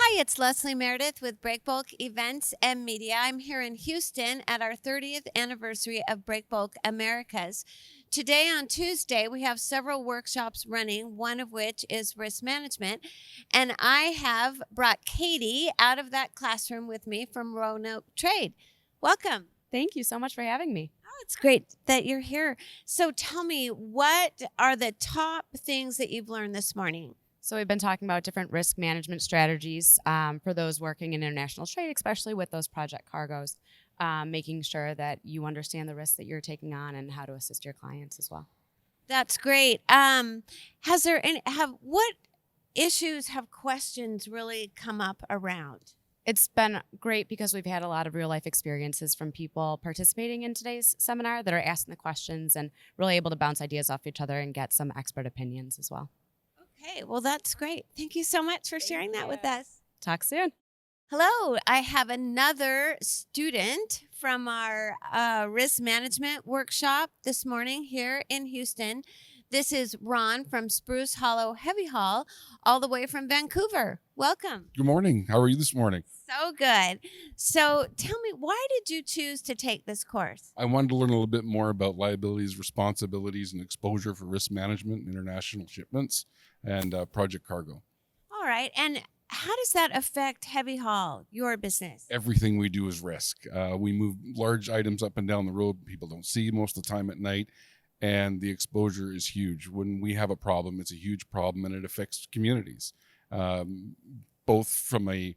Hi, it's Leslie Meredith with Breakbulk Events and Media. I'm here in Houston at our 30th anniversary of Breakbulk Americas. Today on Tuesday, we have several workshops running, one of which is risk management. And I have brought Katie out of that classroom with me from Roanoke Trade. Welcome. Thank you so much for having me. Oh, it's great that you're here. So tell me, what are the top things that you've learned this morning? So we've been talking about different risk management strategies for those working in international trade, especially with those project cargoes, making sure that you understand the risks that you're taking on and how to assist your clients as well. That's great. What issues have questions really come up around? It's been great because we've had a lot of real life experiences from people participating in today's seminar that are asking the questions and really able to bounce ideas off each other and get some expert opinions as well. Okay, well, that's great. Thank you so much for sharing that with us. Talk soon. Hello, I have another student from our risk management workshop this morning here in Houston. This is Ron from Spruce Hollow Heavy Haul, all the way from Vancouver. Welcome. Good morning. How are you this morning? So good. So tell me, why did you choose to take this course? I wanted to learn a little bit more about liabilities, responsibilities, and exposure for risk management, international shipments, and project cargo. All right. And how does that affect Heavy Haul, your business? Everything we do is risk. We move large items up and down the road people don't see most of the time at night, and the exposure is huge. When we have a problem, it's a huge problem, and it affects communities, both from a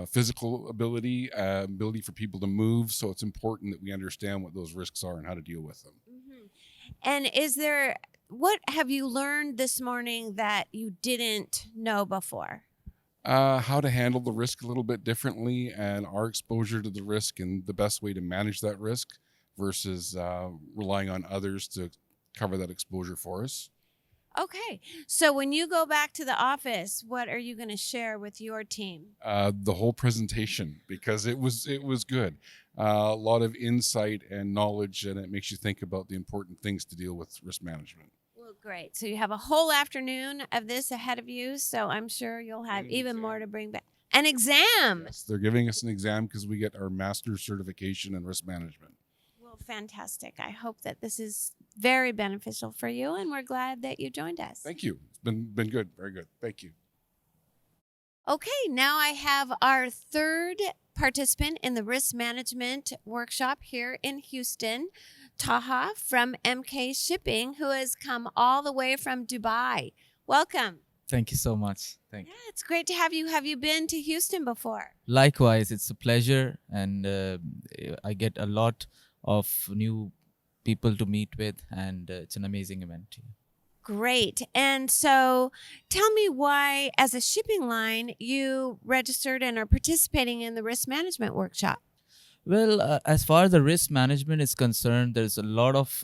physical ability for people to move. So it's important that we understand what those risks are and how to deal with them. Mm-hmm. And what have you learned this morning that you didn't know before? How to handle the risk a little bit differently and our exposure to the risk and the best way to manage that risk versus relying on others to cover that exposure for us. Okay. So when you go back to the office, what are you going to share with your team? The whole presentation, because it was good. A lot of insight and knowledge, and it makes you think about the important things to deal with risk management. Well, great. So you have a whole afternoon of this ahead of you, so I'm sure you'll have even more to bring back. An exam. Yes, they're giving us an exam because we get our master's certification in risk management. Well, fantastic. I hope that this is very beneficial for you, and we're glad that you joined us. Thank you. It's been good. Very good. Thank you. Okay, now I have our third participant in the risk management workshop here in Houston, Taha from Emkay Shipping, who has come all the way from Dubai. Welcome. Thank you so much. Thank you. Yeah, it's great to have you. Have you been to Houston before? Likewise, it's a pleasure, and I get a lot of new people to meet with, and it's an amazing event. Great. And so tell me why, as a shipping line, you registered and are participating in the risk management workshop. Well, as far as the risk management is concerned, there's a lot of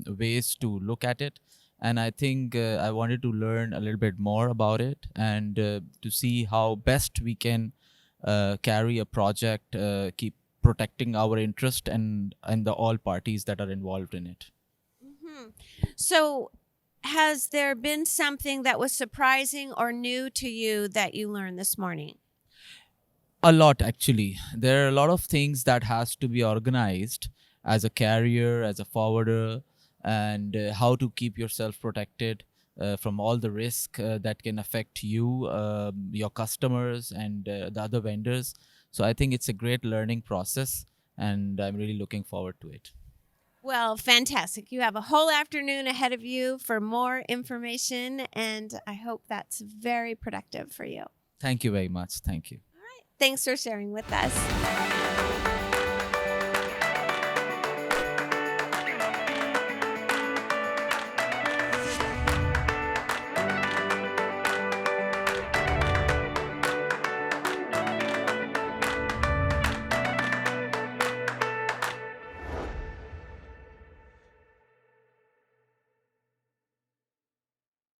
ways to look at it. And I think I wanted to learn a little bit more about it and to see how best we can carry a project, keep protecting our interest and the all parties that are involved in it. Mm-hmm. So has there been something that was surprising or new to you that you learned this morning? A lot, actually. There are a lot of things that has to be organized as a carrier, as a forwarder, and how to keep yourself protected from all the risk that can affect you, your customers, and the other vendors. So I think it's a great learning process, and I'm really looking forward to it. Well, fantastic. You have a whole afternoon ahead of you for more information, and I hope that's very productive for you. Thank you very much. Thank you. All right. Thanks for sharing with us.